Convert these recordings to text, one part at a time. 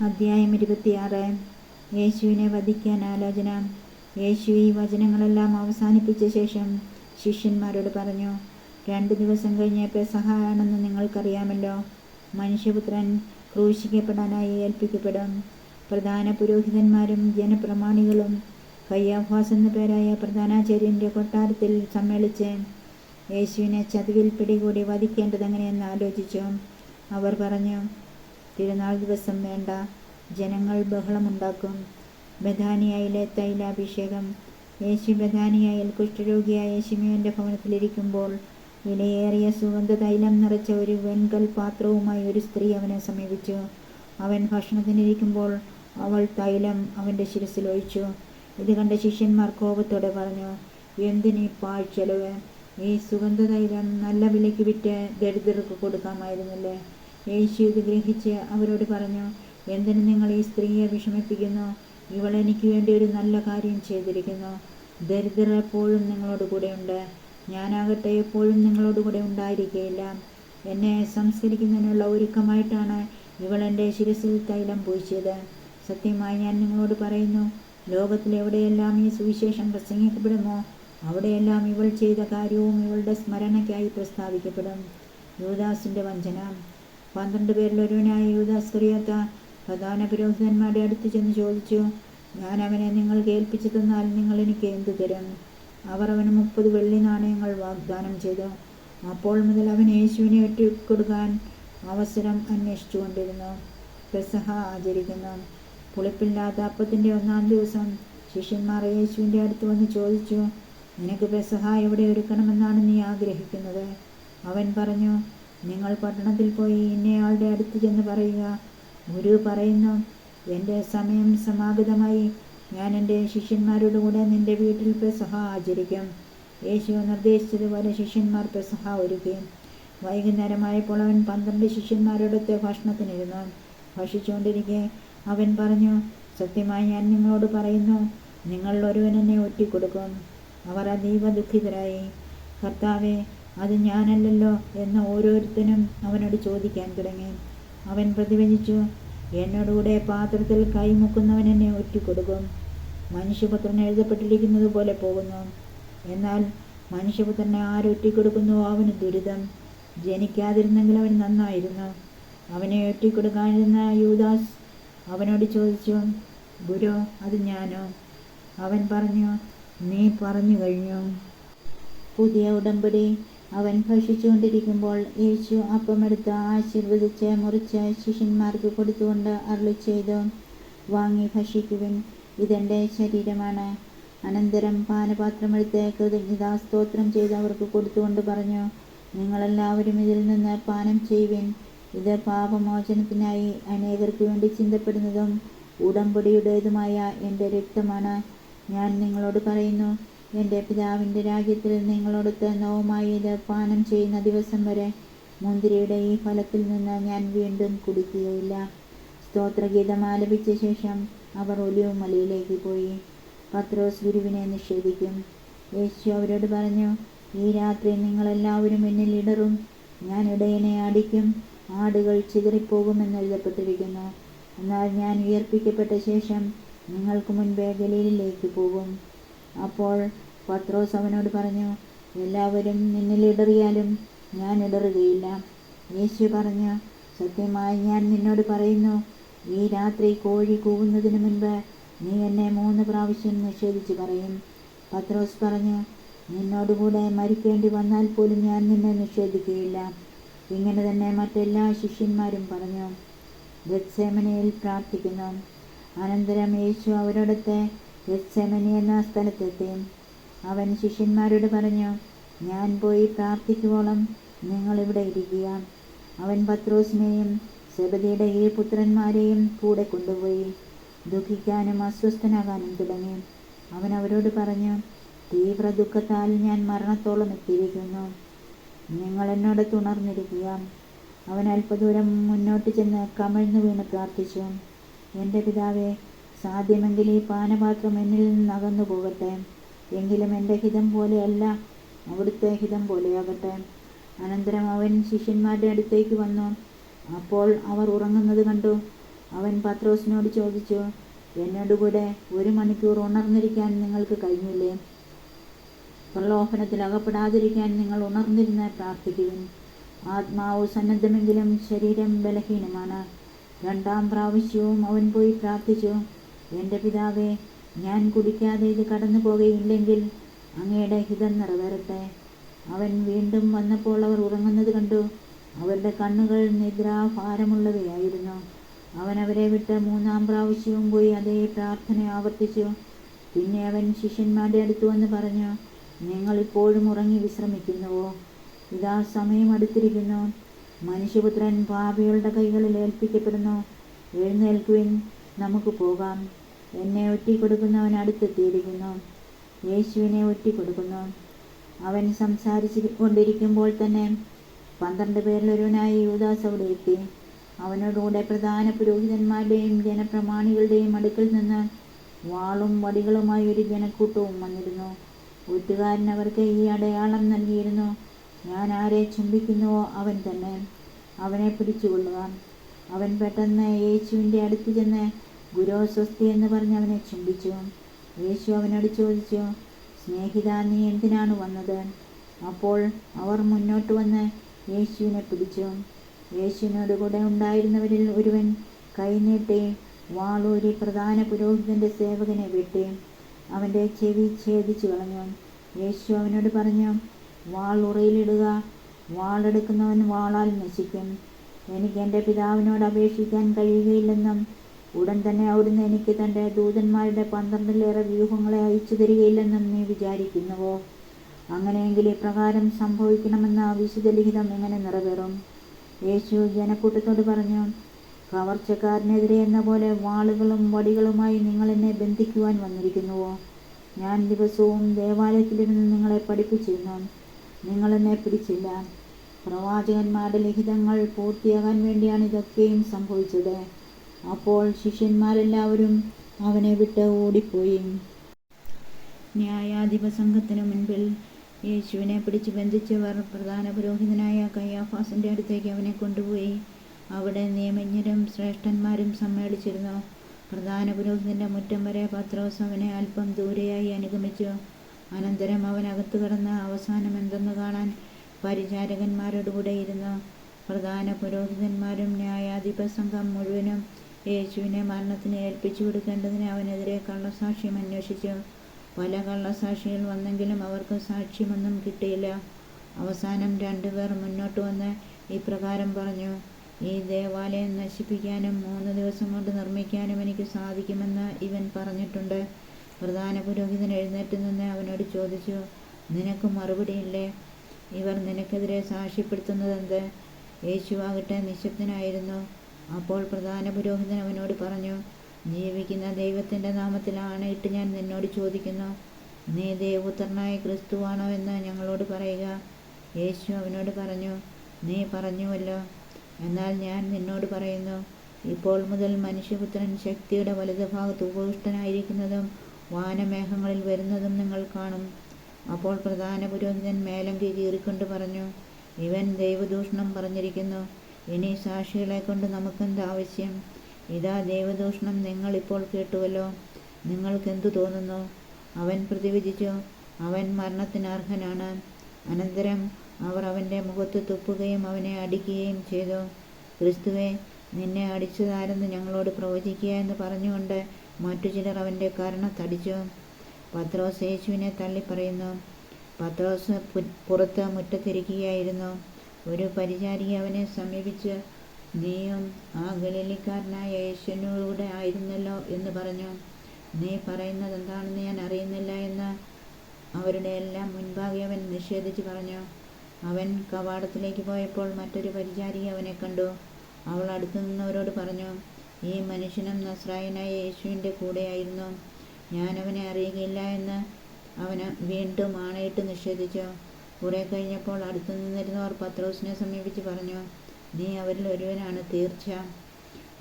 അധ്യായം 26. യേശുവിനെ വധിക്കാൻ ആലോചന. യേശു ഈ വചനങ്ങളെല്ലാം അവസാനിപ്പിച്ച ശേഷം ശിഷ്യന്മാരോട് പറഞ്ഞു, 2 ദിവസം കഴിഞ്ഞ് പെസഹ ആണെന്ന് നിങ്ങൾക്കറിയാമല്ലോ. മനുഷ്യപുത്രൻ ക്രൂശിക്കപ്പെടാനായി ഏൽപ്പിക്കപ്പെടും. പ്രധാന പുരോഹിതന്മാരും ജനപ്രമാണികളും കയ്യാഫാസ് എന്നു പേരായ പ്രധാനാചാര്യൻ്റെ കൊട്ടാരത്തിൽ സമ്മേളിച്ച് യേശുവിനെ ചതിവിൽ പിടികൂടി വധിക്കേണ്ടതെങ്ങനെയെന്ന് ആലോചിച്ചു. അവർ പറഞ്ഞു, തിരുനാൾ ദിവസം വേണ്ട, ജനങ്ങൾ ബഹളമുണ്ടാക്കും. ബഥാനിയയിലെ തൈലാഭിഷേകം. യേശു ബഥാനിയയിൽ കുഷ്ഠരോഗിയായ ശിമയോന്റെ ഭവനത്തിലിരിക്കുമ്പോൾ വിലയേറിയ സുഗന്ധ തൈലം നിറച്ച ഒരു വെൺകൽ പാത്രവുമായി ഒരു സ്ത്രീ അവനെ സമീപിച്ചു. അവൻ ഭക്ഷണത്തിനിരിക്കുമ്പോൾ അവൾ തൈലം അവൻ്റെ ശിരസിൽ ഒഴിച്ചു. ഇത് കണ്ട ശിഷ്യന്മാർ കോപത്തോടെ പറഞ്ഞു, എന്തിനീ പാഴ്ചെലവ്? ഈ സുഗന്ധ തൈലം നല്ല വിലയ്ക്ക് വിറ്റ് ദരിദ്രർക്ക് കൊടുക്കാമായിരുന്നില്ലേ? യേശു ഇത് ഗ്രഹിച്ച് അവരോട് പറഞ്ഞു, എന്തിന് നിങ്ങൾ ഈ സ്ത്രീയെ വിഷമിപ്പിക്കുന്നു? ഇവൾ എനിക്ക് വേണ്ടി ഒരു നല്ല കാര്യം ചെയ്തിരിക്കുന്നു. ദരിദ്രർ എപ്പോഴും നിങ്ങളോട് കൂടെയുണ്ട്, ഞാനാകട്ടെ എപ്പോഴും നിങ്ങളോട് കൂടെ ഉണ്ടായിരിക്കുകയില്ല. എന്നെ സംസ്കരിക്കുന്നതിനുള്ള ഒരുക്കമായിട്ടാണ് ഇവൾ എൻ്റെ ശിരസിൽ തൈലം പൂശിയത്. സത്യമായി ഞാൻ നിങ്ങളോട് പറയുന്നു, ലോകത്തിലെവിടെയെല്ലാം ഈ സുവിശേഷം പ്രസംഗിക്കപ്പെടുമോ അവിടെയെല്ലാം ഇവൾ ചെയ്ത കാര്യവും ഇവളുടെ സ്മരണയ്ക്കായി പ്രസ്താവിക്കപ്പെടും. യൂദാസിൻ്റെ വഞ്ചന. 12 പേരിൽ ഒരുവനായ യൂദാസ് ഇസ്കറിയോത്ത പ്രധാന പുരോഹിതന്മാരുടെ അടുത്ത് ചെന്ന് ചോദിച്ചു, ഞാൻ അവനെ നിങ്ങൾക്ക് ഏൽപ്പിച്ചു തന്നാൽ നിങ്ങൾ എനിക്ക് എന്തു തരും? അവർ അവന് 30 വെള്ളി നാണയങ്ങൾ വാഗ്ദാനം ചെയ്തു. അപ്പോൾ മുതൽ അവൻ യേശുവിനെ ഒറ്റിക്കൊടുക്കാൻ അവസരം അന്വേഷിച്ചുകൊണ്ടിരുന്നു. പെസഹ ആചരിക്കുന്നു. പുളിപ്പില്ലാത്ത അപ്പത്തിൻ്റെ 1-ാം ദിവസം ശിഷ്യന്മാർ യേശുവിൻ്റെ അടുത്ത് വന്ന് ചോദിച്ചു, നിനക്ക് പെസഹ എവിടെ ഒരുക്കണമെന്നാണ് നീ ആഗ്രഹിക്കുന്നത്? അവൻ പറഞ്ഞു, നിങ്ങൾ പട്ടണത്തിൽ പോയി ഇന്നയാളുടെ അടുത്ത് ചെന്ന് പറയുക, ഗുരു പറയുന്നു, എൻ്റെ സമയം സമാഗതമായി, ഞാൻ എൻ്റെ ശിഷ്യന്മാരോട് കൂടെ നിൻ്റെ വീട്ടിൽ പെസഹ ആചരിക്കും. യേശു നിർദ്ദേശിച്ചതുപോലെ ശിഷ്യന്മാർ പെസഹ ഒരുക്കി. വൈകുന്നേരമായപ്പോൾ അവൻ 12 ശിഷ്യന്മാരോടൊത്ത് ഭക്ഷണത്തിനിരുന്നു. ഭക്ഷിച്ചുകൊണ്ടിരിക്കെ അവൻ പറഞ്ഞു, സത്യമായി ഞാൻ നിങ്ങളോട് പറയുന്നു, നിങ്ങൾ ഒരുവൻ എന്നെ ഒറ്റിക്കൊടുക്കും. അവർ അതീവ ദുഃഖിതരായി. കർത്താവേ, അത് ഞാനല്ലല്ലോ എന്ന് ഓരോരുത്തരും അവനോട് ചോദിക്കാൻ തുടങ്ങി. അവൻ പ്രതിവചിച്ചു, എന്നോടുകൂടെ പാത്രത്തിൽ കൈമുക്കുന്നവൻ എന്നെ ഒറ്റിക്കൊടുക്കും. മനുഷ്യപുത്രൻ എഴുതപ്പെട്ടിരിക്കുന്നത് പോലെ പോകുന്നു. എന്നാൽ മനുഷ്യപുത്രനെ ആരൊറ്റിക്കൊടുക്കുന്നുവോ അവന് ദുരിതം. ജനിക്കാതിരുന്നെങ്കിൽ അവൻ നന്നായിരുന്നു. അവനെ ഒറ്റിക്കൊടുക്കാനിരുന്ന യൂദാസ് അവനോട് ചോദിച്ചു, ഗുരു, അത് ഞാനോ? അവൻ പറഞ്ഞു, നീ പറഞ്ഞു കഴിഞ്ഞു. പുതിയ ഉടമ്പടി. അവൻ ഭക്ഷിച്ചുകൊണ്ടിരിക്കുമ്പോൾ യേശു അപ്പമെടുത്ത് ആശീർവദിച്ച് മുറിച്ച് ശിഷ്യന്മാർക്ക് കൊടുത്തുകൊണ്ട് അരുളിച്ചെയ്തു, വാങ്ങി ഭക്ഷിക്കുവിൻ, ഇതെൻ്റെ ശരീരമാണ്. അനന്തരം പാനപാത്രമെടുത്ത് കൃതജ്ഞതാസ്തോത്രം ചെയ്ത് അവർക്ക് കൊടുത്തുകൊണ്ട് പറഞ്ഞു, നിങ്ങളെല്ലാവരും ഇതിൽ നിന്ന് പാനം ചെയ്യുവിൻ. ഇത് പാപമോചനത്തിനായി അനേകർക്ക് വേണ്ടി ചിന്തപ്പെടുന്നതും ഉടമ്പടിയുടേതുമായ എൻ്റെ രക്തമാണ്. ഞാൻ നിങ്ങളോട് പറയുന്നു, എൻ്റെ പിതാവിൻ്റെ രാജ്യത്തിൽ നിങ്ങളോടൊത്ത് നവമായി ഇത് പാനം ചെയ്യുന്ന ദിവസം വരെ മുന്തിരിയുടെ ഈ ഫലത്തിൽ നിന്ന് ഞാൻ വീണ്ടും കുടിക്കുകയില്ല. സ്തോത്രഗീതം ആലപിച്ച ശേഷം അവർ ഒലിവുമലയിലേക്ക് പോയി. പത്രോസ് ഗുരുവിനെ നിഷേധിക്കും. യേശു അവരോട് പറഞ്ഞു, ഈ രാത്രി നിങ്ങളെല്ലാവരും എന്നിൽ ഇടറും. ഞാൻ ഇടയനെ അടിക്കും, ആടുകൾ ചിതറിപ്പോകുമെന്ന് എഴുതപ്പെട്ടിരിക്കുന്നു. എന്നാൽ ഞാൻ ഉയർപ്പിക്കപ്പെട്ട ശേഷം നിങ്ങൾക്ക് മുൻപേ ഗലീലയിലേക്ക് പോകും. അപ്പോൾ പത്രോസ് അവനോട് പറഞ്ഞു, എല്ലാവരും നിന്നിൽ ഇടറിയാലും ഞാൻ ഇടറുകയില്ല. യേശു പറഞ്ഞു, സത്യമായി ഞാൻ നിന്നോട് പറയുന്നു, ഈ രാത്രി കോഴി കൂവുന്നതിന് മുൻപ് നീ എന്നെ 3 പ്രാവശ്യം നിഷേധിച്ച് പറയും. പത്രോസ് പറഞ്ഞു, നിന്നോടുകൂടെ മരിക്കേണ്ടി വന്നാൽ പോലും ഞാൻ നിന്നെ നിഷേധിക്കുകയില്ല. ഇങ്ങനെ തന്നെ മറ്റെല്ലാ ശിഷ്യന്മാരും പറഞ്ഞു. ഗെത്സേമനയിൽ പ്രാർത്ഥിക്കുന്നു. അനന്തരം യേശു അവരോടൊത്ത് ഗെത്സേമനി എന്ന സ്ഥലത്തെത്തി. അവൻ ശിഷ്യന്മാരോട് പറഞ്ഞു, ഞാൻ പോയി പ്രാർത്ഥിക്കുവോളം നിങ്ങളിവിടെ ഇരിക്കുക. അവൻ പത്രോസിനെയും സെബദിയുടെ 7 പുത്രന്മാരെയും കൂടെ കൊണ്ടുപോയി. ദുഃഖിക്കാനും അസ്വസ്ഥനാകാനും തുടങ്ങി. അവൻ അവരോട് പറഞ്ഞു, തീവ്ര ദുഃഖത്താൽ ഞാൻ മരണത്തോളം എത്തിയിരിക്കുന്നു. നിങ്ങൾ എന്നോട് തുണർന്നിരിക്കുക. അവൻ അല്പദൂരം മുന്നോട്ട് ചെന്ന് കമിഴ്ന്നു വീണ് പ്രാർത്ഥിച്ചു, എൻ്റെ പിതാവേ, സാധ്യമെങ്കിൽ ഈ പാനപാത്രം എന്നിൽ നിന്ന് അകന്നു പോകട്ടെ. എങ്കിലും എൻ്റെ ഹിതം പോലെയല്ല, അവിടുത്തെ ഹിതം പോലെയാകട്ടെ. അനന്തരം അവൻ ശിഷ്യന്മാരുടെ അടുത്തേക്ക് വന്നു. അപ്പോൾ അവർ ഉറങ്ങുന്നത് കണ്ടു. അവൻ പത്രോസിനോട് ചോദിച്ചു, എന്നോടുകൂടെ 1 മണിക്കൂർ ഉണർന്നിരിക്കാൻ നിങ്ങൾക്ക് കഴിഞ്ഞില്ലേ? പ്രലോഭനത്തിൽ അകപ്പെടാതിരിക്കാൻ നിങ്ങൾ ഉണർന്നിരുന്ന് പ്രാർത്ഥിക്കുവിൻ. ആത്മാവ് സന്നദ്ധമെങ്കിലും ശരീരം ബലഹീനമാണ്. 2-ാം പ്രാവശ്യവും അവൻ പോയി പ്രാർത്ഥിച്ചു, എൻ്റെ പിതാവേ, ഞാൻ കുടിക്കാതെ ഇത് കടന്നു പോകുകയില്ലെങ്കിൽ അങ്ങയുടെ ഹിതം നിറവേറട്ടെ. അവൻ വീണ്ടും വന്നപ്പോൾ അവർ ഉറങ്ങുന്നത് കണ്ടു. അവരുടെ കണ്ണുകൾ നിദ്രാഭാരമുള്ളവയായിരുന്നു. അവൻ അവരെ വിട്ട് 3-ാം പ്രാവശ്യവും പോയി അതേ പ്രാർത്ഥന ആവർത്തിച്ചു. പിന്നെ അവൻ ശിഷ്യന്മാരുടെ അടുത്ത് വന്ന് പറഞ്ഞു, നിങ്ങൾ ഇപ്പോഴും ഉറങ്ങി വിശ്രമിക്കുന്നുവോ? ഇതാ സമയം അടുത്തിരിക്കുന്നു. മനുഷ്യപുത്രൻ പാപികളുടെ കൈകളിൽ ഏൽപ്പിക്കപ്പെടുന്നു. എഴുന്നേൽക്കുവിൻ, നമുക്ക് പോകാം. എന്നെ ഒറ്റിക്കൊടുക്കുന്നവൻ അടുത്തെത്തിയിരിക്കുന്നു. യേശുവിനെ ഒറ്റിക്കൊടുക്കുന്നു. അവൻ സംസാരിച്ചു കൊണ്ടിരിക്കുമ്പോൾ തന്നെ 12 പേരിൽ ഒരുവനായ യൂദാസ് അവിടെ എത്തി. അവനോടുകൂടെ പ്രധാന പുരോഹിതന്മാരുടെയും ജനപ്രമാണികളുടെയും അടുക്കൽ നിന്ന് വാളും വടികളുമായി ഒരു ജനക്കൂട്ടവും വന്നിരുന്നു. ഒറ്റുകാരൻ അവർക്ക് ഈ അടയാളം നൽകിയിരുന്നു, ഞാൻ ആരെ ചുംബിക്കുന്നുവോ അവൻ തന്നെ, അവനെ പിടിച്ചുകൊള്ളുക. അവൻ പെട്ടെന്ന് യേശുവിൻ്റെ അടുത്ത് ചെന്ന്, ഗുരോ സ്വസ്തി എന്ന് പറഞ്ഞ് അവനെ ചുംബിച്ചു. യേശു അവനോട് ചോദിച്ചു, സ്നേഹിതാ, നീ എന്തിനാണ് വന്നത്? അപ്പോൾ അവർ മുന്നോട്ട് വന്ന് യേശുവിനെ പിടിച്ചു. യേശുവിനോട് കൂടെ ഉണ്ടായിരുന്നവരിൽ ഒരുവൻ കൈനീട്ടി വാളൂരി പ്രധാന പുരോഹിതൻ്റെ സേവകനെ വെട്ടി അവൻ്റെ ചെവി ഛേദിച്ചു കളഞ്ഞു. യേശു അവനോട് പറഞ്ഞു, വാൾ ഉറയിലിടുക. വാളെടുക്കുന്നവൻ വാളാൽ നശിക്കും. എനിക്ക് എൻ്റെ പിതാവിനോട് അപേക്ഷിക്കാൻ കഴിയുകയില്ലെന്നും ഉടൻ തന്നെ അവിടുന്ന് എനിക്ക് തൻ്റെ ദൂതന്മാരുടെ 12-ലേറെ വ്യൂഹങ്ങളെ അയച്ചു തരികയില്ലെന്നും നീ വിചാരിക്കുന്നുവോ? അങ്ങനെയെങ്കിൽ ഇപ്രകാരം സംഭവിക്കണമെന്ന വിശുദ്ധ ലിഖിതം എങ്ങനെ നിറവേറും? യേശു ജനക്കൂട്ടത്തോട് പറഞ്ഞു, കവർച്ചക്കാരനെതിരെ എന്ന പോലെ വാളുകളും വടികളുമായി നിങ്ങൾ എന്നെ ബന്ധിക്കുവാൻ വന്നിരിക്കുന്നുവോ? ഞാൻ ദിവസവും ദേവാലയത്തിലിരുന്ന് നിങ്ങളെ പഠിപ്പിച്ചിരുന്നു, നിങ്ങളെന്നെ പിടിച്ചില്ല. പ്രവാചകന്മാരുടെ ലിഖിതങ്ങൾ പൂർത്തിയാകാൻ വേണ്ടിയാണ് ഇതൊക്കെയും സംഭവിച്ചത്. അപ്പോൾ ശിഷ്യന്മാരെല്ലാവരും അവനെ വിട്ട് ഓടിപ്പോയി. ന്യായാധിപ സംഘത്തിനു മുൻപിൽ യേശുവിനെ പിടിച്ച് ബന്ധിച്ചവർ പ്രധാന പുരോഹിതനായ കയ്യാഫാസിൻ്റെ അടുത്തേക്ക് അവനെ കൊണ്ടുപോയി. അവിടെ നിയമജ്ഞരും ശ്രേഷ്ഠന്മാരും സമ്മേളിച്ചിരുന്നു. പ്രധാന പുരോഹിതൻ്റെ മുറ്റം വരെ പത്രോസ് അവനെ അല്പം ദൂരെയായി അനുഗമിച്ചു. അനന്തരം അവൻ അകത്തു കടന്ന് അവസാനം എന്തെന്ന് കാണാൻ പരിചാരകന്മാരോടുകൂടെ ഇരുന്നു. പ്രധാന പുരോഹിതന്മാരും ന്യായാധിപ സംഘം മുഴുവനും യേശുവിനെ മരണത്തിന് ഏൽപ്പിച്ചു കൊടുക്കേണ്ടതിന് അവനെതിരെ കള്ളസാക്ഷ്യം അന്വേഷിച്ചു. പല കള്ളസാക്ഷികൾ വന്നെങ്കിലും അവർക്ക് സാക്ഷ്യമൊന്നും കിട്ടിയില്ല. അവസാനം 2 പേർ മുന്നോട്ട് വന്ന് ഇപ്രകാരം പറഞ്ഞു, ഈ ദേവാലയം നശിപ്പിക്കാനും 3 ദിവസം കൊണ്ട് നിർമ്മിക്കാനും എനിക്ക് സാധിക്കുമെന്ന് ഇവൻ പറഞ്ഞിട്ടുണ്ട്. പ്രധാന പുരോഹിതൻ എഴുന്നേറ്റ് നിന്ന് അവനോട് ചോദിച്ചു, നിനക്ക് മറുപടിയില്ലേ? ഇവർ നിനക്കെതിരെ സാക്ഷ്യപ്പെടുത്തുന്നതെന്ത്? യേശുവാകട്ടെ നിശബ്ദനായിരുന്നു. അപ്പോൾ പ്രധാന പുരോഹിതൻ അവനോട് പറഞ്ഞു, ജീവിക്കുന്ന ദൈവത്തിൻ്റെ നാമത്തിൽ ആണയിട്ട് ഞാൻ നിന്നോട് ചോദിക്കുന്നു, നീ ദൈവപുത്രനായ ക്രിസ്തുവാണോ എന്ന് ഞങ്ങളോട് പറയുക. യേശു അവനോട് പറഞ്ഞു, നീ പറഞ്ഞുവല്ലോ. എന്നാൽ ഞാൻ നിന്നോട് പറയുന്നു, ഇപ്പോൾ മുതൽ മനുഷ്യപുത്രൻ ശക്തിയുടെ വലതുഭാഗത്ത് ഉപവിഷ്ടനായിരിക്കുന്നതും വാനമേഘങ്ങളിൽ വരുന്നതും നിങ്ങൾ കാണും. അപ്പോൾ പ്രധാന പുരോഹിതൻ മേലങ്കി കീറിക്കൊണ്ട് പറഞ്ഞു, ഇവൻ ദൈവദൂഷണം പറഞ്ഞിരിക്കുന്നു. ഇനി സാക്ഷികളെ കൊണ്ട് നമുക്കെന്ത് ആവശ്യം? ഇതാ ദൈവദൂഷണം നിങ്ങളിപ്പോൾ കേട്ടുവല്ലോ. നിങ്ങൾക്കെന്തു തോന്നുന്നു? അവൻ പ്രതിവിധിച്ചു, അവൻ മരണത്തിന് അർഹനാണ്. അനന്തരം അവർ അവൻ്റെ മുഖത്ത് തുപ്പുകയും അവനെ അടിക്കുകയും ചെയ്തു. ക്രിസ്തുവേ, നിന്നെ അടിച്ചതാരെന്ന് ഞങ്ങളോട് പ്രവചിക്കുക എന്ന് പറഞ്ഞുകൊണ്ട് മറ്റു ചിലർ അവൻ്റെ കരണത്തടിച്ചു. പത്രോസ് യേശുവിനെ തള്ളിപ്പറയുന്നു. പത്രോസ് പുറത്ത് മുറ്റത്തിരിക്കുകയായിരുന്നു. ഒരു പരിചാരിക അവനെ സമീപിച്ച്, നീയും ആ ഗലീലക്കാരനായ യേശുവിനോടുകൂടെ ആയിരുന്നല്ലോ എന്ന് പറഞ്ഞു. നീ പറയുന്നത് എന്താണെന്ന് ഞാൻ അറിയുന്നില്ല എന്ന് അവരുടെ എല്ലാം മുൻപാകെ അവൻ നിഷേധിച്ച് പറഞ്ഞു. അവൻ കവാടത്തിലേക്ക് പോയപ്പോൾ മറ്റൊരു പരിചാരിക അവനെ കണ്ടു. അവൾ അടുത്തു നിന്നവരോട് പറഞ്ഞു, ഈ മനുഷ്യനും നസ്രായനായ യേശുവിൻ്റെ കൂടെയായിരുന്നു. ഞാൻ അവനെ അറിയുകയില്ല എന്ന് അവന് വീണ്ടും ആണയിട്ട് നിഷേധിച്ചു. കുറെ കഴിഞ്ഞപ്പോൾ അടുത്തു നിന്നിരുന്നവർ പത്രോസിനെ സമീപിച്ച് പറഞ്ഞു, നീ അവരിൽ ഒരുവനാണ് തീർച്ച.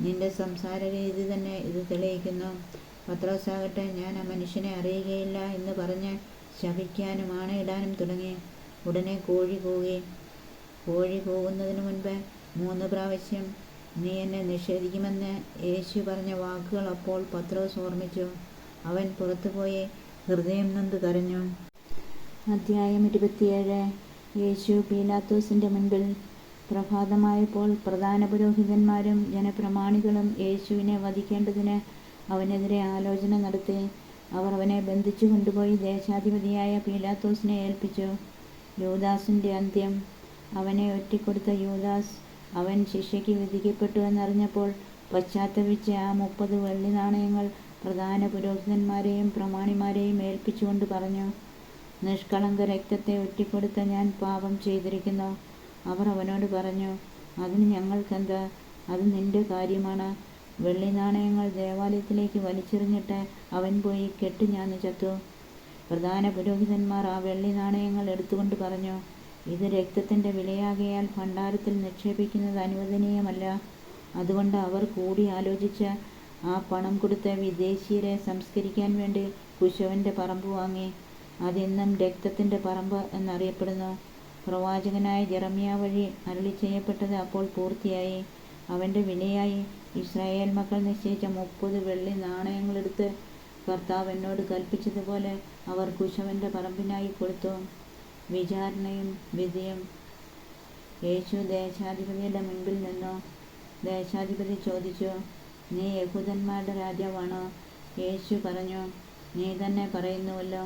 നിന്റെ സംസാര രീതി തന്നെ ഇത് തെളിയിക്കുന്നു. പത്രോസാകട്ടെ, ഞാൻ ആ മനുഷ്യനെ അറിയുകയില്ല എന്ന് പറഞ്ഞ് ശപിക്കാനും ആണയിടാനും തുടങ്ങി. ഉടനെ കോഴി കൂകി. കോഴി കൂകുന്നതിന് മുൻപ് 3 പ്രാവശ്യം നീ എന്നെ നിഷേധിക്കുമെന്ന് യേശു പറഞ്ഞ വാക്കുകൾ അപ്പോൾ പത്രോസ് ഓർമ്മിച്ചു. അവൻ പുറത്തുപോയി ഹൃദയം നൊന്ത് കരഞ്ഞു. അധ്യായം 27. യേശു പീലാത്തോസിന്റെ മുൻപിൽ. പ്രഭാതമായപ്പോൾ പ്രധാന പുരോഹിതന്മാരും ജനപ്രമാണികളും യേശുവിനെ വധിക്കേണ്ടതിന് അവനെതിരെ ആലോചന നടത്തി. അവർ അവനെ ബന്ധിച്ചു കൊണ്ടുപോയി ദേശാധിപതിയായ പീലാത്തോസിനെ ഏൽപ്പിച്ചു. യൂദാസിന്റെ അന്ത്യം. അവനെ ഒറ്റിക്കൊടുത്ത യൂദാസ് അവൻ ശിക്ഷയ്ക്ക് വിധിക്കപ്പെട്ടു എന്നറിഞ്ഞപ്പോൾ പശ്ചാത്തപിച്ച് ആ 30 വെള്ളി നാണയങ്ങൾ പ്രധാന പുരോഹിതന്മാരെയും പ്രമാണിമാരെയും ഏൽപ്പിച്ചുകൊണ്ട് പറഞ്ഞു, നിഷ്കളങ്ക രക്തത്തെ ഒറ്റിക്കൊടുത്ത ഞാൻ പാപം ചെയ്തിരിക്കുന്നു. അവർ അവനോട് പറഞ്ഞു, അതിന് ഞങ്ങൾക്കെന്താ? അത് നിന്റെ കാര്യമാണ്. വെള്ളി നാണയങ്ങൾ ദേവാലയത്തിലേക്ക് വലിച്ചെറിഞ്ഞിട്ട് അവൻ പോയി കെട്ടുഞാന്ന് ചത്തു. പ്രധാന പുരോഹിതന്മാർ ആ വെള്ളി നാണയങ്ങൾ എടുത്തുകൊണ്ട് പറഞ്ഞു, ഇത് രക്തത്തിൻ്റെ വിലയാകയാൽ ഭണ്ഡാരത്തിൽ നിക്ഷേപിക്കുന്നത് അനുവദനീയമല്ല. അതുകൊണ്ട് അവർ കൂടി ആലോചിച്ച് ആ പണം കൊടുത്ത് വിദേശീയരെ സംസ്കരിക്കാൻ വേണ്ടി കുശവൻ്റെ പറമ്പ് വാങ്ങി. അതിന്നും രക്തത്തിൻ്റെ പറമ്പ് എന്നറിയപ്പെടുന്നു. പ്രവാചകനായ ജെറമ്യാ വഴി അരുളി ചെയ്യപ്പെട്ടത് അപ്പോൾ പൂർത്തിയായി. അവൻ്റെ വിലയായി ഇസ്രായേൽ മക്കൾ നിശ്ചയിച്ച 30 വെള്ളി നാണയങ്ങളെടുത്ത് കർത്താവ് എന്നോട് കൽപ്പിച്ചതുപോലെ അവർ കുശവൻ്റെ പറമ്പിനായി കൊടുത്തു. വിചാരണയും വിധിയും. യേശു ദേശാധിപതിയുടെ മുൻപിൽ നിന്നു. ദേശാധിപതി ചോദിച്ചു, നീ യഹൂദന്മാരുടെ രാജാവാണോ? യേശു പറഞ്ഞു, നീ തന്നെ പറയുന്നുവല്ലോ.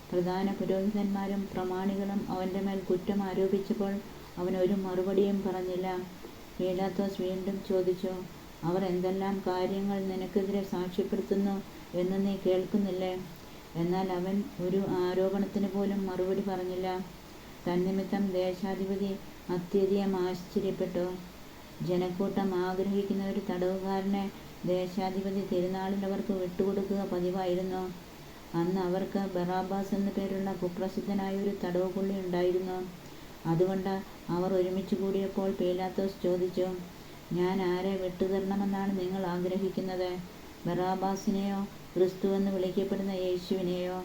പ്രധാന പുരോഹിതന്മാരും പ്രമാണികളും അവൻ്റെ മേൽ കുറ്റം ആരോപിച്ചപ്പോൾ അവൻ ഒരു മറുപടിയും പറഞ്ഞില്ല. പീലാത്തോസ് വീണ്ടും ചോദിച്ചു, അവർ എന്തെല്ലാം കാര്യങ്ങൾ നിനക്കെതിരെ സാക്ഷ്യപ്പെടുത്തുന്നു എന്ന് നീ കേൾക്കുന്നില്ലേ? എന്നാൽ അവൻ ഒരു ആരോപണത്തിന് പോലും മറുപടി പറഞ്ഞില്ല. തന്നിമിത്തം ദേശാധിപതി അത്യധികം ആശ്ചര്യപ്പെട്ടു. ജനക്കൂട്ടം ആഗ്രഹിക്കുന്ന ഒരു തടവുകാരനെ ദേശാധിപതി തിരുനാളിൽ അവർക്ക് വിട്ടുകൊടുക്കുക പതിവായിരുന്നു. അന്ന് അവർക്ക് ബറാബാസ് എന്നു പേരുള്ള കുപ്രസിദ്ധനായ ഒരു തടവുപുള്ളി ഉണ്ടായിരുന്നു. അതുകൊണ്ട് അവർ ഒരുമിച്ച് കൂടിയപ്പോൾ പീലാത്തോസ് ചോദിച്ചു, ഞാൻ ആരെ വിട്ടുതരണമെന്നാണ് നിങ്ങൾ ആഗ്രഹിക്കുന്നത്? ബറാബാസിനെയോ ക്രിസ്തു എന്ന് വിളിക്കപ്പെടുന്ന യേശുവിനെയോ?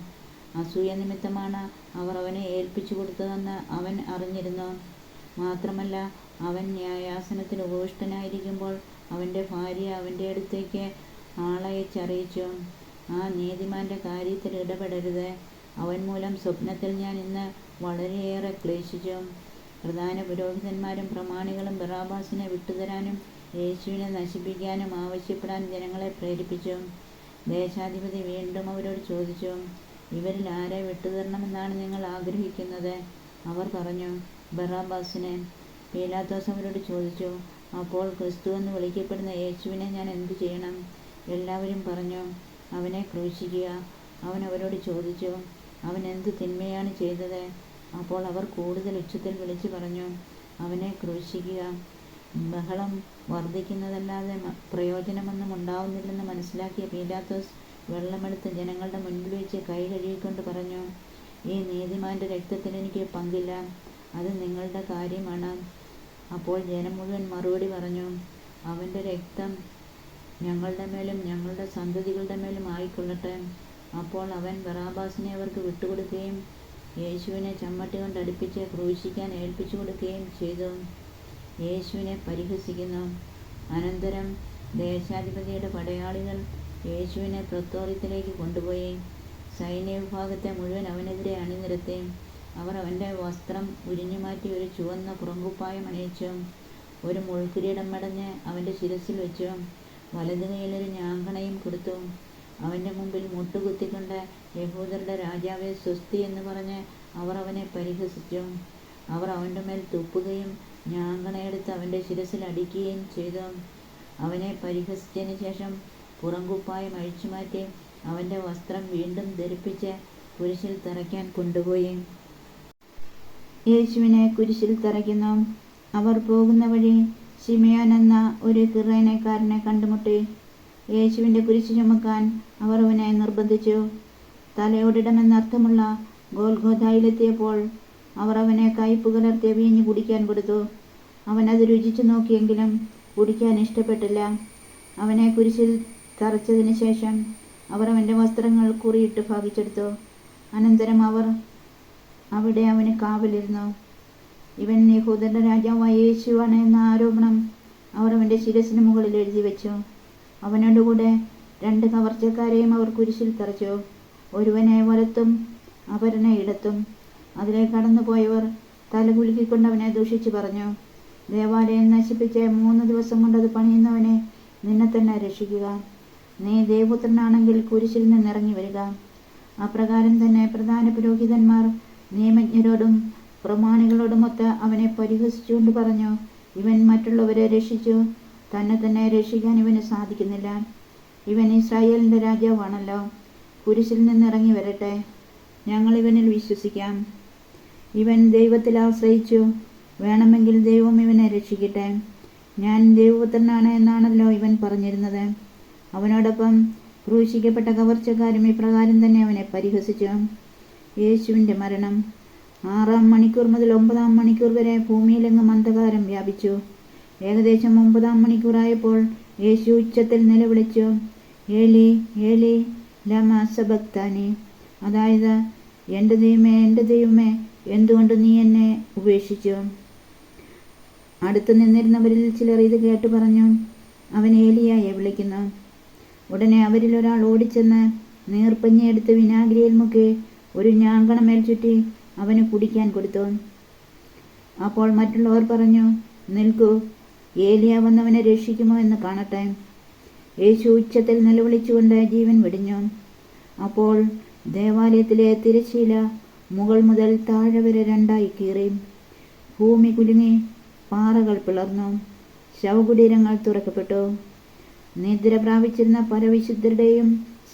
അസൂയ നിമിത്തമാണ് അവർ അവനെ ഏൽപ്പിച്ചു കൊടുത്തതെന്ന് അവൻ അറിഞ്ഞിരുന്നു. മാത്രമല്ല, അവൻ ന്യായാസനത്തിൽ ഉപവിഷ്ടനായിരിക്കുമ്പോൾ അവൻ്റെ ഭാര്യ അവൻ്റെ അടുത്തേക്ക് ആളയച്ചറിയിച്ചു, ആ നീതിമാൻ്റെ കാര്യത്തിൽ ഇടപെടരുത്. അവൻ മൂലം സ്വപ്നത്തിൽ ഞാൻ ഇന്ന് വളരെയേറെ ക്ലേശിച്ചു. പ്രധാന പുരോഹിതന്മാരും പ്രമാണികളും ബറാബാസിനെ വിട്ടുതരാനും യേശുവിനെ നശിപ്പിക്കാനും ആവശ്യപ്പെടാൻ ജനങ്ങളെ പ്രേരിപ്പിച്ചു. ദേശാധിപതി വീണ്ടും അവരോട് ചോദിച്ചു, ഇവരിൽ ആരെ വിട്ടുതരണമെന്നാണ് നിങ്ങൾ ആഗ്രഹിക്കുന്നത്? അവർ പറഞ്ഞു, ബറാബാസിനെ. പീലാത്തോസ് അവരോട് ചോദിച്ചു, അപ്പോൾ ക്രിസ്തു എന്ന് വിളിക്കപ്പെടുന്ന യേശുവിനെ ഞാൻ എന്തു ചെയ്യണം? എല്ലാവരും പറഞ്ഞു, അവനെ ക്രൂശിക്കുക. അവൻ അവരോട് ചോദിച്ചു, അവൻ എന്ത് തിന്മയാണ് ചെയ്തത്? അപ്പോൾ അവർ കൂടുതൽ ഉച്ചത്തിൽ വിളിച്ചു പറഞ്ഞു, അവനെ ക്രൂശിക്കുക. ബഹളം വർദ്ധിക്കുന്നതല്ലാതെ പ്രയോജനമൊന്നും ഉണ്ടാവുന്നില്ലെന്ന് മനസ്സിലാക്കിയ പീലാത്തോസ് വെള്ളമെടുത്ത് ജനങ്ങളുടെ മുൻപിൽ വെച്ച് കൈ കഴുകിക്കൊണ്ട് പറഞ്ഞു, ഈ നീതിമാൻ്റെ രക്തത്തിൽ എനിക്ക് പങ്കില്ല. അത് നിങ്ങളുടെ കാര്യമാണ്. അപ്പോൾ ജനം മുഴുവൻ മറുപടി പറഞ്ഞു, അവൻ്റെ രക്തം ഞങ്ങളുടെ മേലും ഞങ്ങളുടെ സന്തതികളുടെ മേലും ആയിക്കൊള്ളട്ടെ. അപ്പോൾ അവൻ ബറാബാസിനെ അവർക്ക് വിട്ടുകൊടുക്കുകയും യേശുവിനെ ചമ്മട്ടി കൊണ്ട് അടുപ്പിച്ച് ക്രൂശിക്കാൻ ഏൽപ്പിച്ചു കൊടുക്കുകയും ചെയ്തു. യേശുവിനെ പരിഹസിക്കുന്നു. അനന്തരം ദേശാധിപതിയുടെ പടയാളികൾ യേശുവിനെ പ്രത്തോറിയത്തിലേക്ക് കൊണ്ടുപോയി. സൈന്യവിഭാഗത്തെ മുഴുവൻ അവനെതിരെ അണിനിരത്തി. അവർ അവൻ്റെ വസ്ത്രം ഉരിഞ്ഞുമാറ്റി ഒരു ചുവന്ന പുറങ്കുപ്പായം അണിയിച്ചു. ഒരു മുൾക്കിരീടം മടഞ്ഞ് അവൻ്റെ ശിരസിൽ വെച്ചു. വലതു കൈയിലൊരു ഞാങ്കണയും കൊടുത്തു. അവൻ്റെ മുമ്പിൽ മുട്ടുകുത്തിക്കൊണ്ട് യഹൂദരുടെ രാജാവേ സ്വസ്തി എന്ന് പറഞ്ഞ് അവർ അവനെ പരിഹസിച്ചു. അവർ അവൻ്റെ മേൽ തുപ്പുകയും ഞാങ്കണയെടുത്ത് അവൻ്റെ ശിരസിൽ അടിക്കുകയും ചെയ്തു. അവനെ പരിഹസിച്ചതിന് ശേഷം പുറങ്കുപ്പായം അഴിച്ചുമാറ്റി അവൻ്റെ വസ്ത്രം വീണ്ടും ധരിപ്പിച്ച് കുരിശിൽ തറയ്ക്കാൻ കൊണ്ടുപോയി. യേശുവിനെ കുരിശിൽ തറയ്ക്കുന്നു. അവർ പോകുന്ന വഴി ശിമയോൻ എന്ന ഒരു കിറേനക്കാരനെ കണ്ടുമുട്ടി. യേശുവിൻ്റെ കുരിശ് ചുമക്കാൻ അവർ അവനെ നിർബന്ധിച്ചു. തലയോടിടമെന്നർത്ഥമുള്ള ഗോൽഗോഥായിലെത്തിയപ്പോൾ അവർ അവനെ കയ്പ് കലർത്തിയ വീഞ്ഞ് കുടിക്കാൻ കൊടുത്തു. അവൻ അത് രുചിച്ചു നോക്കിയെങ്കിലും കുടിക്കാൻ ഇഷ്ടപ്പെട്ടില്ല. അവനെ കുരിശിൽ തറച്ചതിന് ശേഷം അവർ അവൻ്റെ വസ്ത്രങ്ങൾ കുറിയിട്ട് ഭാഗിച്ചെടുത്തു. അനന്തരം അവർ അവിടെ അവന് കാവലിരുന്നു. ഇവൻ യഹൂദരുടെ രാജാവായ യേശുവാണ് എന്ന ആരോപണം അവർ അവൻ്റെ ശിരസിന് മുകളിൽ എഴുതി വെച്ചു. അവനോടുകൂടെ 2 കവർച്ചക്കാരെയും അവർ കുരിശിൽ തറച്ചു, ഒരുവനെ വലത്തും അപരനെ ഇടത്തും. അതിലെ കടന്നുപോയവർ തലകുലുക്കിക്കൊണ്ട് അവനെ ദൂഷിച്ചു പറഞ്ഞു, ദേവാലയം നശിപ്പിച്ച് 3 ദിവസം കൊണ്ടത് പണിയുന്നവനെ, നിന്നെ തന്നെ രക്ഷിക്കുക. നീ ദൈവപുത്രനാണെങ്കിൽ കുരിശിൽ നിന്നിറങ്ങി വരിക. അപ്രകാരം തന്നെ പ്രധാന പുരോഹിതന്മാർ നിയമജ്ഞരോടും പ്രമാണികളോടുമൊത്ത് അവനെ പരിഹസിച്ചുകൊണ്ട് പറഞ്ഞു, ഇവൻ മറ്റുള്ളവരെ രക്ഷിച്ചു, തന്നെ രക്ഷിക്കാൻ ഇവന് സാധിക്കുന്നില്ല. ഇവൻ ഇസ്രായേലിൻ്റെ രാജാവാണല്ലോ. കുരിശിൽ നിന്നിറങ്ങി വരട്ടെ, ഞങ്ങൾ ഇവനിൽ വിശ്വസിക്കാം. ഇവൻ ദൈവത്തിൽ ആശ്രയിച്ചു, വേണമെങ്കിൽ ദൈവം ഇവനെ രക്ഷിക്കട്ടെ. ഞാൻ ദൈവപുത്രനാണ് എന്നാണല്ലോ ഇവൻ പറഞ്ഞിരുന്നത്. അവനോടൊപ്പം ക്രൂശിക്കപ്പെട്ട കവർച്ചക്കാരും ഇപ്രകാരം തന്നെ അവനെ പരിഹസിച്ചു. യേശുവിൻ്റെ മരണം. 6-ാം മണിക്കൂർ മുതൽ 9-ാം മണിക്കൂർ വരെ ഭൂമിയിലെങ്ങും അന്ധകാരം വ്യാപിച്ചു. ഏകദേശം 9-ാം മണിക്കൂറായപ്പോൾ യേശു ഉച്ചത്തിൽ നിലവിളിച്ചു, ഏലി ഏലി ലമ സബക്താനി, അതായത് എൻ്റെ ദൈവമേ എന്തുകൊണ്ട് നീ എന്നെ ഉപേക്ഷിച്ചു. അടുത്തു നിന്നിരുന്നവരിൽ ചിലർ ഇത് കേട്ട് പറഞ്ഞു, അവൻ ഏലിയായെ വിളിക്കുന്നു. ഉടനെ അവരിൽ ഒരാൾ ഓടിച്ചെന്ന് നീർപ്പഞ്ഞിയെടുത്ത് വിനാഗിരിയിൽ മുക്കി ഒരു ഞാങ്കണമേൽ ചുറ്റി അവന് കുടിക്കാൻ കൊടുത്തു. അപ്പോൾ മറ്റുള്ളവർ പറഞ്ഞു, നിൽക്കൂ, ഏലിയ വന്നവനെ രക്ഷിക്കുമോ എന്ന് കാണട്ടെ. യേശു ഉച്ചത്തിൽ നിലവിളിച്ചുകൊണ്ട് ജീവൻ വെടിഞ്ഞു. അപ്പോൾ ദേവാലയത്തിലെ തിരശ്ശീല മുകൾ മുതൽ താഴെ വരെ 2ആയി കീറി. ഭൂമി കുലുങ്ങി, പാറകൾ പിളർന്നു, ശവകുടീരങ്ങൾ തുറക്കപ്പെട്ടു. നിദ്ര പ്രാപിച്ചിരുന്ന പരവിശുദ്ധരുടെയും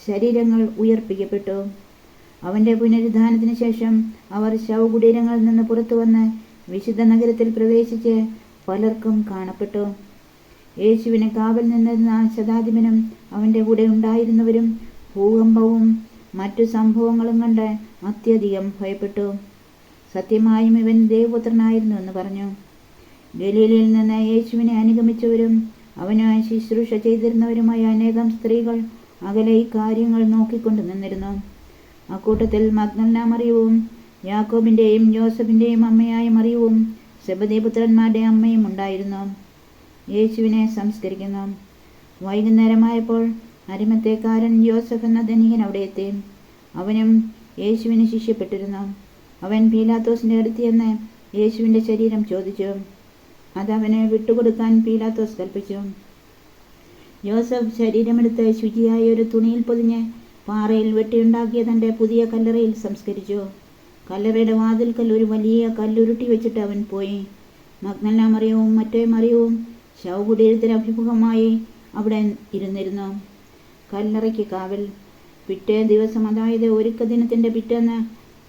ശരീരങ്ങൾ ഉയർപ്പിക്കപ്പെട്ടു. അവൻ്റെ പുനരുദ്ധാനത്തിന് ശേഷം അവർ ശവകുടീരങ്ങളിൽ നിന്ന് പുറത്തു വന്ന് വിശുദ്ധ നഗരത്തിൽ പ്രവേശിച്ച് പലർക്കും കാണപ്പെട്ടു. യേശുവിനെ കാവൽ നിന്നിരുന്ന ശതാധിപനും അവൻ്റെ കൂടെ ഉണ്ടായിരുന്നവരും ഭൂകമ്പവും മറ്റു സംഭവങ്ങളും കണ്ട് അത്യധികം ഭയപ്പെട്ടു. സത്യമായും ഇവൻ ദൈവപുത്രനായിരുന്നു എന്ന് പറഞ്ഞു. ഗലീലയിൽ നിന്ന് യേശുവിനെ അനുഗമിച്ചവരും അവനുമായി ശുശ്രൂഷ ചെയ്തിരുന്നവരുമായ അനേകം സ്ത്രീകൾ അകലെ ഈ കാര്യങ്ങൾ നോക്കിക്കൊണ്ട് നിന്നിരുന്നു. അക്കൂട്ടത്തിൽ മഗ്ദലന മറിയവും യാക്കോബിൻ്റെയും ജോസഫിൻ്റെയും അമ്മയായ മറിയവും സെബദീപുത്രന്മാരുടെ അമ്മയും ഉണ്ടായിരുന്നു. യേശുവിനെ സംസ്കരിക്കുന്നു. വൈകുന്നേരമായപ്പോൾ അരിമത്തേക്കാരൻ യോസഫ് എന്ന ധനികൻ അവിടെ എത്തി. അവനും യേശുവിന് ശിഷ്യപ്പെട്ടിരുന്നു. അവൻ പീലാത്തോസിൻ്റെ അടുത്ത് ചെന്ന് യേശുവിൻ്റെ ശരീരം ചോദിച്ചു. അതവന് വിട്ടുകൊടുക്കാൻ പീലാത്തോസ് കൽപ്പിച്ചു. യോസഫ് ശരീരമെടുത്ത് ശുചിയായ ഒരു തുണിയിൽ പൊതിഞ്ഞ് പാറയിൽ വെട്ടിയുണ്ടാക്കിയ തൻ്റെ പുതിയ കല്ലറയിൽ സംസ്കരിച്ചു. കല്ലറയുടെ വാതിൽക്കൽ ഒരു വലിയ കല്ലുരുട്ടി വെച്ചിട്ട് അവൻ പോയി. മഗ്ദലന മറിയവും മറ്റേ മറിയവും ശവകുടീരത്തിന് അഭിമുഖമായി അവിടെ ഇരുന്നിരുന്നു. കല്ലറയ്ക്ക് കാവൽ. പിറ്റേ ദിവസം, അതായത് ഒരുക്ക ദിനത്തിൻ്റെ പിറ്റേന്ന്,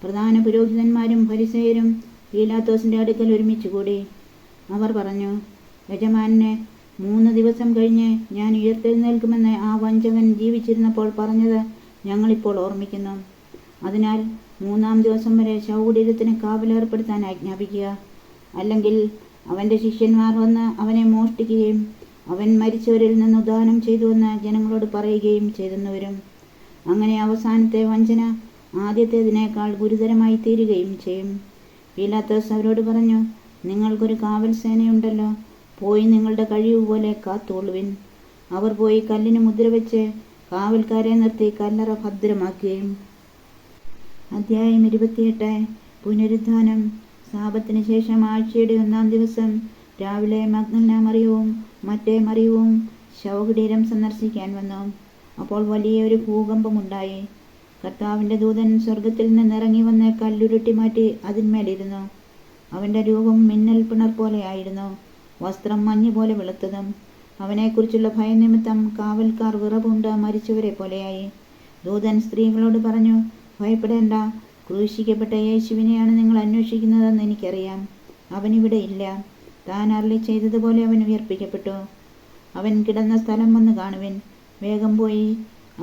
പ്രധാന പുരോഹിതന്മാരും ഫരിസേയരും പീലാത്തോസിൻ്റെ അടുക്കൽ ഒരുമിച്ച് കൂടി. അവർ പറഞ്ഞു, യജമാനെ, 3 ദിവസം കഴിഞ്ഞ് ഞാൻ ഉയർത്തെഴുന്നേൽക്കുമെന്ന് ആ വഞ്ചകൻ ജീവിച്ചിരുന്നപ്പോൾ പറഞ്ഞത് ഞങ്ങളിപ്പോൾ ഓർമ്മിക്കുന്നു. അതിനാൽ 3-ാം ദിവസം വരെ ശവകുടീരത്തിന് കാവലേർപ്പെടുത്താൻ ആജ്ഞാപിക്കുക. അല്ലെങ്കിൽ അവൻ്റെ ശിഷ്യന്മാർ വന്ന് അവനെ മോഷ്ടിക്കുകയും അവൻ മരിച്ചവരിൽ നിന്ന് ഉദ്ധാനം ചെയ്തുവെന്ന് ജനങ്ങളോട് പറയുകയും ചെയ്തെന്ന് വരും. അങ്ങനെ അവസാനത്തെ വഞ്ചന ആദ്യത്തേതിനേക്കാൾ ഗുരുതരമായി തീരുകയും ചെയ്യും. പീലാത്തോസ് അവരോട് പറഞ്ഞു, നിങ്ങൾക്കൊരു കാവൽ സേനയുണ്ടല്ലോ, പോയി നിങ്ങളുടെ കഴിവ് പോലെ കാത്തുകൊള്ളുവിൻ. അവർ പോയി കല്ലിന് മുദ്രവെച്ച് കാവൽക്കാരെ നിർത്തി കല്ലറ ഭദ്രമാക്കുകയും. അധ്യായം 28. പുനരുദ്ധാനം. സാബത്തിന് ശേഷം ആഴ്ചയുടെ 1-ാം ദിവസം രാവിലെ മഗ്ദലന മറിയവും മറ്റേ മറിയവും ശവകുടീരം സന്ദർശിക്കാൻ വന്നു. അപ്പോൾ വലിയൊരു ഭൂകമ്പമുണ്ടായി. കർത്താവിൻ്റെ ദൂതൻ സ്വർഗത്തിൽ നിന്നിറങ്ങി വന്ന് കല്ലുരുട്ടി മാറ്റി അതിന്മേലിരുന്നു. അവൻ്റെ രൂപം മിന്നൽ പിണർ പോലെ ആയിരുന്നു, വസ്ത്രം മഞ്ഞ് പോലെ വെളുത്തതും. അവനെക്കുറിച്ചുള്ള ഭയനിമിത്തം കാവൽക്കാർ വിറപൂണ്ട് മരിച്ചവരെ പോലെയായി. ദൂതൻ സ്ത്രീകളോട് പറഞ്ഞു, ഭയപ്പെടേണ്ട, ക്രൂശിക്കപ്പെട്ട യേശുവിനെയാണ് നിങ്ങൾ അന്വേഷിക്കുന്നതെന്ന് എനിക്കറിയാം. അവനിവിടെ ഇല്ല. താൻ അരുളി ചെയ്തതുപോലെ അവൻ ഉയർപ്പിക്കപ്പെട്ടു. അവൻ കിടന്ന സ്ഥലം വന്ന് കാണുവിൻ. വേഗം പോയി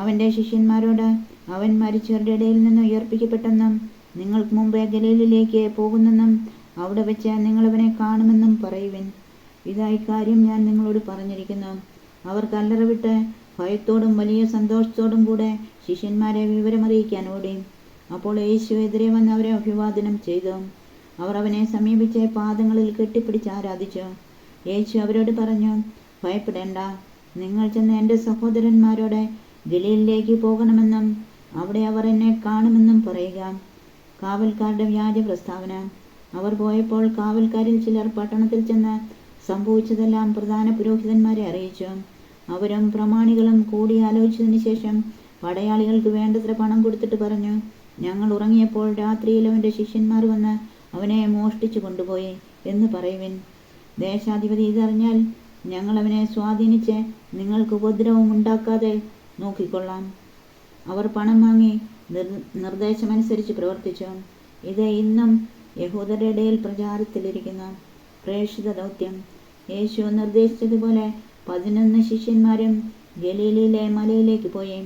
അവൻ്റെ ശിഷ്യന്മാരോട്, അവൻ മരിച്ചവരുടെ ഇടയിൽ നിന്ന് ഉയർപ്പിക്കപ്പെട്ടെന്നും നിങ്ങൾക്ക് മുമ്പേ ഗലീലയിലേക്ക് പോകുന്നെന്നും അവിടെ വെച്ച് നിങ്ങളവനെ കാണുമെന്നും പറയുവിൻ. ഇതായി കാര്യം ഞാൻ നിങ്ങളോട് പറഞ്ഞിരിക്കുന്നു. അവർ കല്ലറ വിട്ട് ഭയത്തോടും വലിയ സന്തോഷത്തോടും കൂടെ ശിഷ്യന്മാരെ വിവരമറിയിക്കാൻ ഓടി. അപ്പോൾ യേശു എതിരെ വന്ന് അവരെ അഭിവാദനം ചെയ്തു. അവർ അവനെ സമീപിച്ച് പാദങ്ങളിൽ കെട്ടിപ്പിടിച്ച് ആരാധിച്ചു. യേശു അവരോട് പറഞ്ഞു, ഭയപ്പെടേണ്ട, നിങ്ങൾ ചെന്ന് എൻ്റെ സഹോദരന്മാരോട് ഗലീലിലേക്ക് പോകണമെന്നും അവിടെ അവർ എന്നെ കാണുമെന്നും പറയുക. കാവൽക്കാരുടെ വ്യാജ പ്രസ്താവന. അവർ പോയപ്പോൾ കാവൽക്കാരിൽ ചിലർ പട്ടണത്തിൽ ചെന്ന് സംഭവിച്ചതെല്ലാം പ്രധാന പുരോഹിതന്മാരെ അറിയിച്ചു. അവരും പ്രമാണികളും കൂടി ആലോചിച്ചതിന് ശേഷം പടയാളികൾക്ക് വേണ്ടത്ര പണം കൊടുത്തിട്ട് പറഞ്ഞു, ഞങ്ങൾ ഉറങ്ങിയപ്പോൾ രാത്രിയിൽ അവൻ്റെ ശിഷ്യന്മാർ വന്ന് അവനെ മോഷ്ടിച്ചു കൊണ്ടുപോയി എന്ന് പറയുവിൻ. ദേശാധിപതി ഇതറിഞ്ഞാൽ ഞങ്ങൾ അവനെ സ്വാധീനിച്ച് നിങ്ങൾക്ക് ഉപദ്രവം ഉണ്ടാക്കാതെ നോക്കിക്കൊള്ളാം. അവർ പണം വാങ്ങി നിർദ്ദേശമനുസരിച്ച് പ്രവർത്തിച്ചു. ഇത് ഇന്നും യഹൂദരുടെ ഇടയിൽ പ്രചാരത്തിലിരിക്കുന്നു. പ്രേക്ഷിത ദൗത്യം. യേശു നിർദ്ദേശിച്ചതുപോലെ 11 ശിഷ്യന്മാരും ഗലീലയിലെ മലയിലേക്ക് പോയി.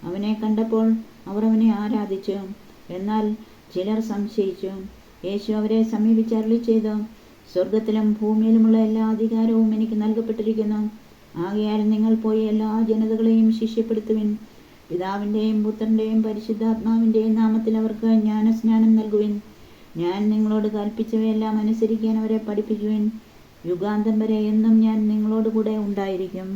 അവനെ കണ്ടപ്പോൾ അവർ അവനെ ആരാധിച്ചു. എന്നാൽ ചിലർ സംശയിച്ചു. യേശു അവരെ സമീപിച്ച് അരുളി ചെയ്തു, സ്വർഗത്തിലും ഭൂമിയിലുമുള്ള എല്ലാ അധികാരവും എനിക്ക് നൽകപ്പെട്ടിരിക്കുന്നു. ആകയാൽ നിങ്ങൾ പോയി എല്ലാ ജനതകളെയും ശിഷ്യപ്പെടുത്തുവിൻ. പിതാവിൻ്റെയും പുത്രൻ്റെയും പരിശുദ്ധാത്മാവിൻ്റെയും നാമത്തിൽ അവർക്ക് ജ്ഞാനസ്നാനം നൽകുവിൻ. ഞാൻ നിങ്ങളോട് കൽപ്പിച്ചവയെല്ലാം അനുസരിക്കാൻ അവരെ പഠിപ്പിക്കുവിൻ. യുഗാന്തം വരെ എന്നും ഞാൻ നിങ്ങളോട് കൂടെ ഉണ്ടായിരിക്കും.